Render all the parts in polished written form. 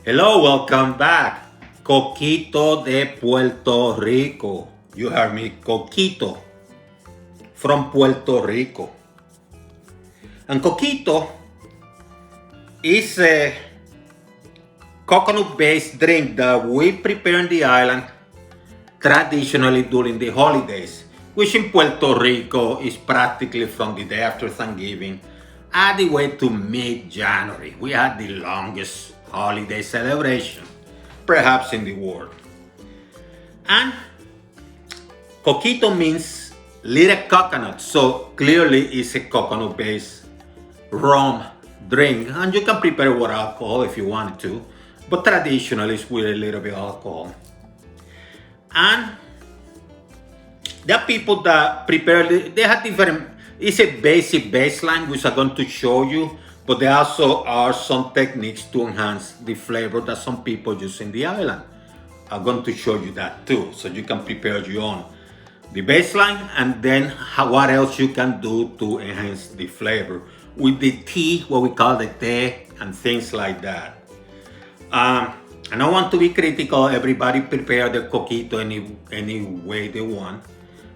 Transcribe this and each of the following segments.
Hello, welcome back. Coquito de Puerto Rico. You heard me, Coquito from Puerto Rico. And Coquito is a coconut-based drink that we prepare in the island traditionally during the holidays, which in Puerto Rico is practically from the day after Thanksgiving all the way to mid-January. We had the longest holiday celebration, perhaps in the world. And coquito means little coconut, so clearly it's a coconut-based rum drink, and you can prepare it with alcohol if you wanted to, but traditionally it's with a little bit of alcohol. And there are people that prepare, they have different, it's a basic baseline which I'm going to show you, but there also are some techniques to enhance the flavor that some people use in the island. I'm going to show you that too, so you can prepare your own. The baseline, and then what else you can do to enhance the flavor with the tea, what we call the tea, and things like that. I don't want to be critical. Everybody prepare the coquito any way they want.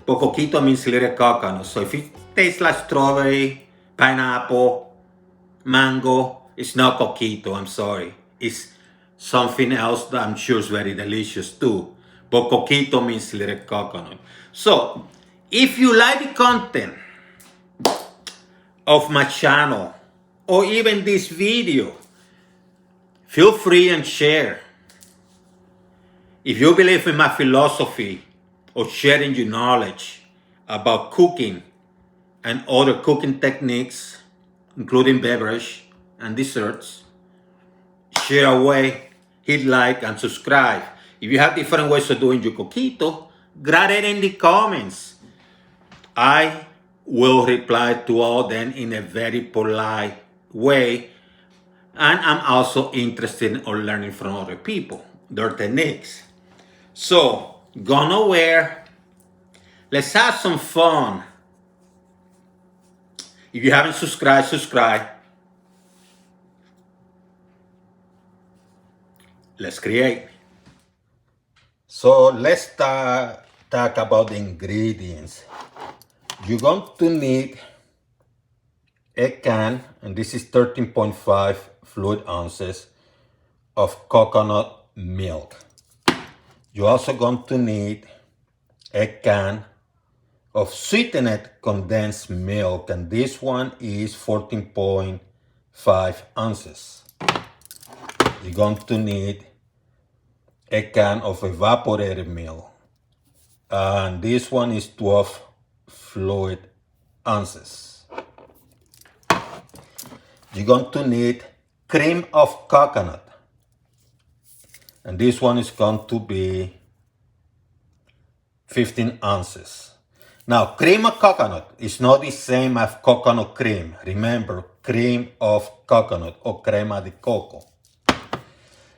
But coquito means little coconut. So if it tastes like strawberry, pineapple, mango, it's not coquito, I'm sorry. It's something else that I'm sure is very delicious too. But coquito means little coconut. So if you like the content of my channel or even this video, feel free and share. If you believe in my philosophy of sharing your knowledge about cooking and other cooking techniques, including beverage and desserts, share away, hit like and subscribe. If you have different ways of doing your coquito, write it in the comments. I will reply to all them in a very polite way. And I'm also interested in learning from other people, their techniques. So, go nowhere. Let's have some fun. If you haven't subscribed, subscribe. Let's create. So, let's talk about the ingredients. You're going to need a can, and this is 13.5 fluid ounces of coconut milk. You're also going to need a can of sweetened condensed milk, and this one is 14.5 ounces. You're going to need a can of evaporated milk, and this one is 12 fluid ounces. You're going to need cream of coconut, and this one is going to be 15 ounces. Now, cream of coconut is not the same as coconut cream. Remember, cream of coconut or crema de coco.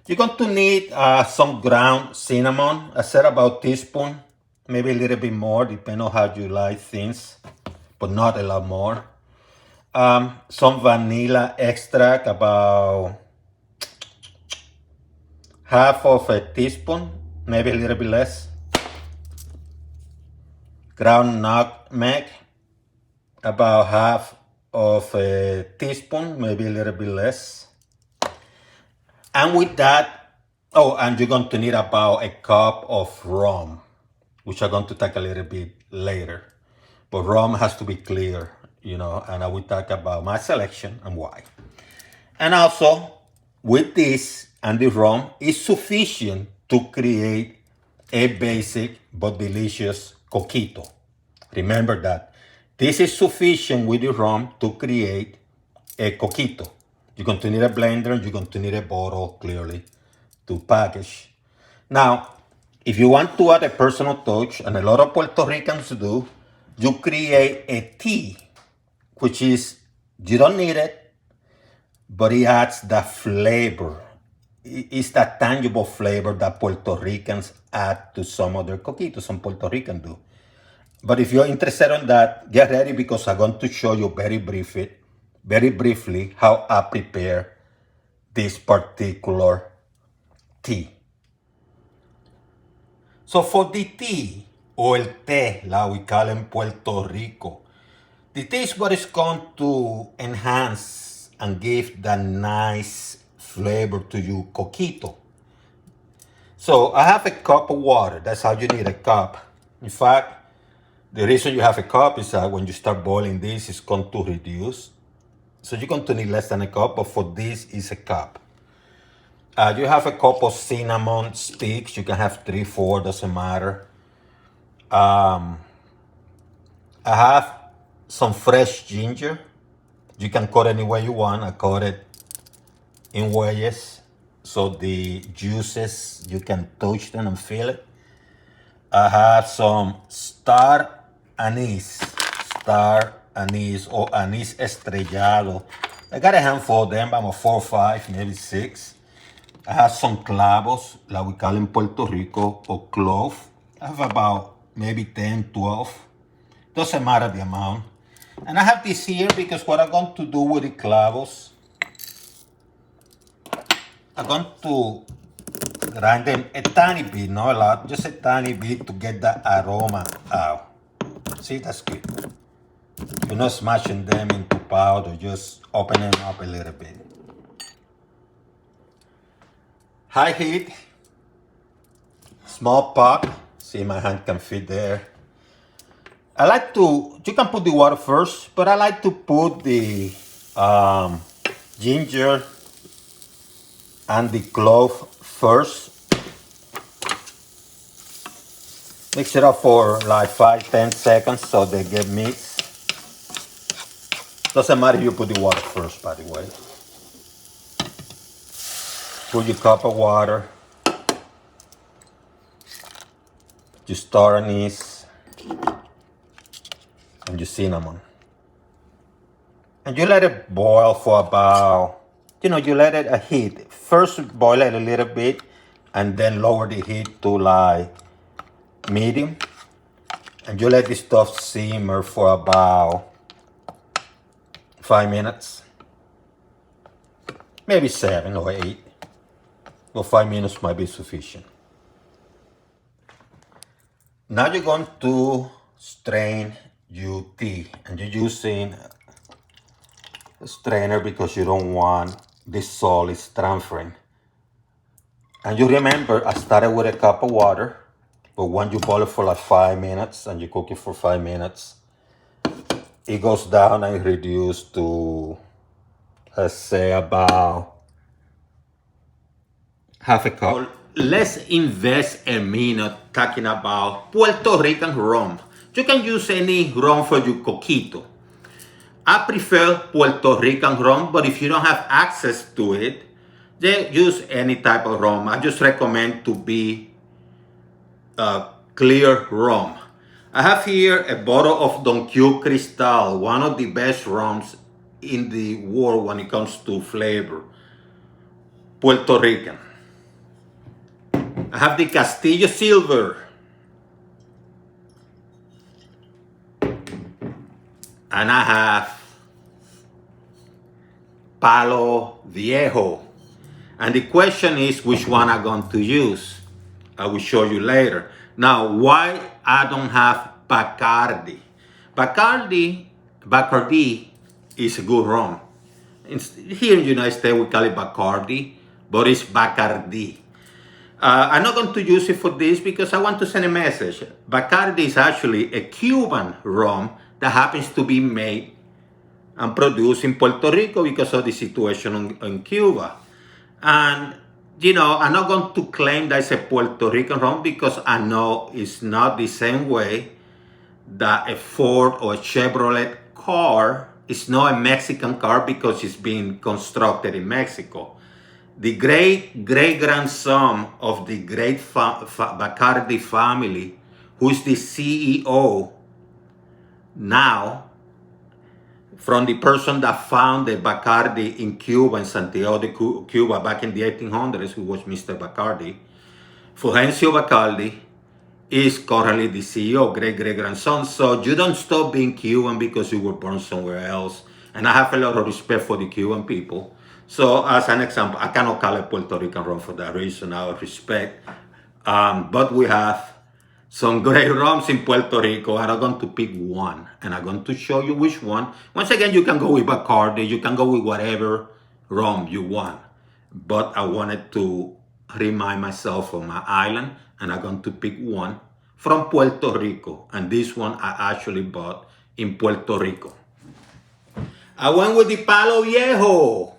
You're going to need some ground cinnamon. I said about a teaspoon, maybe a little bit more, depending on how you like things, but not a lot more. Some vanilla extract, about half of a teaspoon, maybe a little bit less. Ground nutmeg, about half of a teaspoon, maybe a little bit less. And with that, and you're going to need about a cup of rum, which I'm going to take a little bit later. But rum has to be clear, you know, and I will talk about my selection and why. And also, with this and the rum is sufficient to create a basic but delicious coquito. Remember that. This is sufficient with the rum to create a coquito. You're going to need a blender, you're going to need a bottle, clearly, to package. Now, if you want to add a personal touch, and a lot of Puerto Ricans do, you create a tea, which is, you don't need it, but it adds that flavor. It's that tangible flavor that Puerto Ricans add to some of their coquitos, some Puerto Rican do. But if you're interested in that, get ready, because I'm going to show you very briefly how I prepare this particular tea. So for the tea, or el té, like we call in Puerto Rico, the tea is what is going to enhance and give that nice flavor to you, coquito. So I have a cup of water. That's how you need a cup. In fact, the reason you have a cup is that when you start boiling this, it's going to reduce. So you're going to need less than a cup, but for this is a cup. You have a cup of cinnamon sticks. You can have 3, 4, doesn't matter. I have some fresh ginger. You can cut any way you want. I cut it in wedges so the juices, you can touch them and feel it. I have some star anise or anise estrellado. I got a handful of them, about 4 or 5, maybe 6. I have some clavos, like we call in Puerto Rico, or cloves. I have about maybe 10, 12. Doesn't matter the amount. And I have this here because what I'm going to do with the clavos, I'm going to grind them a tiny bit, not a lot, just a tiny bit to get that aroma out. See, that's good. You're not smashing them into powder, just opening them up a little bit. High heat, small pot. See, my hand can fit there. I like to, you can put the water first, but I like to put the ginger and the clove first. Mix it up for like 5-10 seconds so they get mixed. Doesn't matter if you put the water first, by the way. Put your cup of water. Your star anise and your cinnamon. And you let it boil for about, you let it heat. First boil it a little bit and then lower the heat to like medium. And you let this stuff simmer for about 5 minutes. Maybe 7 or 8. Well, 5 minutes might be sufficient. Now you're going to strain your tea. And you're using a strainer because you don't want this solids transferring. And you remember, I started with a cup of water, but when you boil it for like 5 minutes and you cook it for 5 minutes, it goes down and reduces to, let's say, about half a cup. Let's invest a minute talking about Puerto Rican rum. You can use any rum for your coquito. I prefer Puerto Rican rum, but if you don't have access to it, then use any type of rum. I just recommend to be clear rum. I have here a bottle of Don Q Cristal, one of the best rums in the world when it comes to flavor. Puerto Rican. I have the Castillo Silver. And I have Palo Viejo. And the question is which one I'm going to use. I will show you later. Now, why I don't have Bacardi? Bacardi is a good rum. Here in the United States, we call it Bacardi, but it's Bacardi. I'm not going to use it for this because I want to send a message. Bacardi is actually a Cuban rum that happens to be made and produced in Puerto Rico because of the situation in Cuba. And, I'm not going to claim that it's a Puerto Rican rum because I know it's not the same way that a Ford or a Chevrolet car is not a Mexican car because it's being constructed in Mexico. The great-grandson of the great Bacardi family, who is the CEO now, from the person that founded Bacardi in Cuba, in Santiago de Cuba, back in the 1800s, who was Mr. Bacardi, Fulgencio Bacardi, is currently the CEO, great-grandson. So you don't stop being Cuban because you were born somewhere else. And I have a lot of respect for the Cuban people. So as an example, I cannot call it Puerto Rican rum for that reason, out of respect. But we have some great rums in Puerto Rico, and I'm going to pick one, and I'm going to show you which one. Once again, you can go with Bacardi, you can go with whatever rum you want. But I wanted to remind myself of my island, and I'm going to pick one from Puerto Rico. And this one I actually bought in Puerto Rico. I went with the Palo Viejo.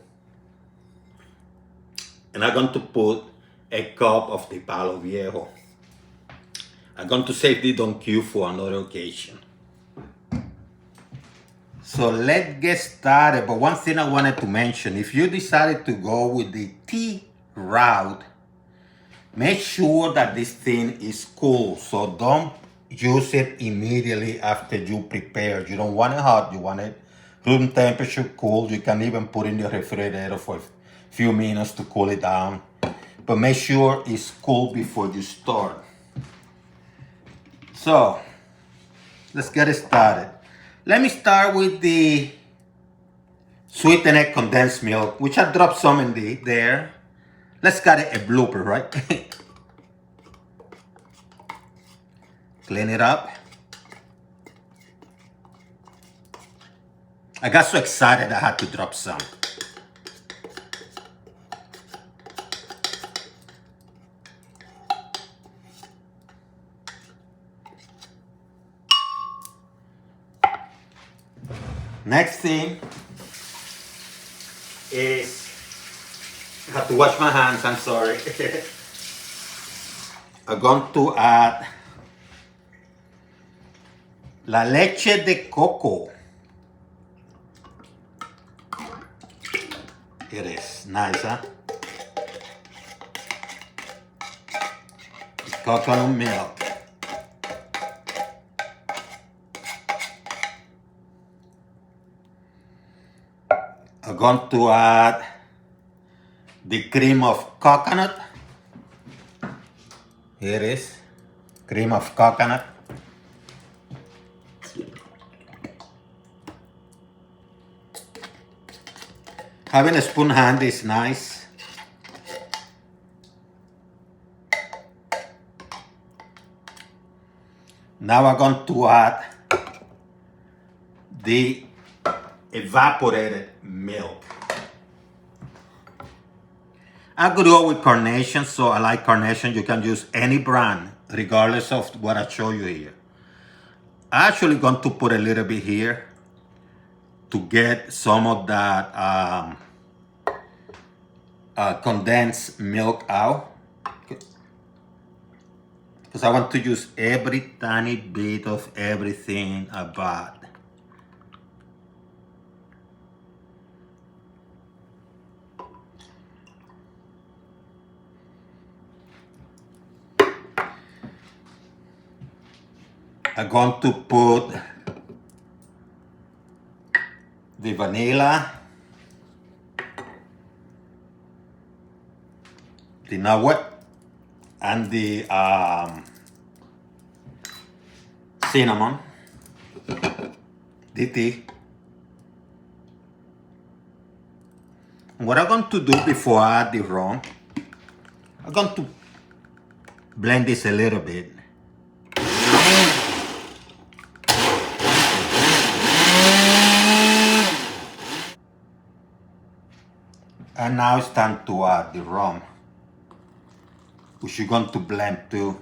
And I'm going to put a cup of the Palo Viejo. I'm going to save the Don Q for another occasion. So let's get started. But one thing I wanted to mention, if you decided to go with the tea route, make sure that this thing is cool. So don't use it immediately after you prepare. You don't want it hot, you want it room temperature cool. You can even put it in the refrigerator for a few minutes to cool it down. But make sure it's cool before you start. So let's get started. Let me start with the Sweetened condensed milk, which I dropped some in there. Let's get a blooper, right? Clean it up. I got so excited I had to drop some. Next thing is, I have to wash my hands, I'm sorry. I'm going to add la leche de coco. It is nice, huh? Coconut milk. I'm going to add the cream of coconut. Here it is, cream of coconut. Having a spoon handy is nice. Now I'm going to add the evaporated milk. I could go with Carnation, so I like Carnation. You can use any brand, regardless of what I show you here. I'm actually going to put a little bit here to get some of that condensed milk out. Because I want to use every tiny bit of everything I bought. I'm going to put the vanilla, the nutmeg, and the cinnamon, the tea. And what I'm going to do before I add the rum, I'm going to blend this a little bit. And now it's time to add the rum, which you're going to blend too.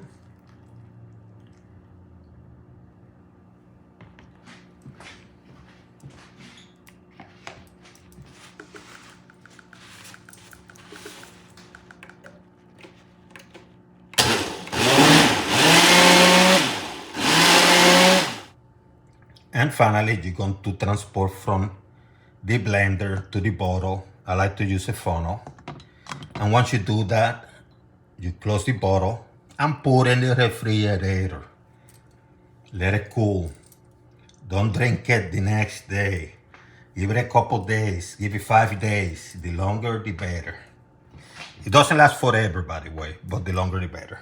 And finally, you're going to transport from the blender to the bottle. I like to use a funnel. And once you do that, you close the bottle and put it in the refrigerator. Let it cool. Don't drink it the next day. Give it a couple days. Give it 5 days. The longer, the better. It doesn't last forever, by the way, but the longer, the better.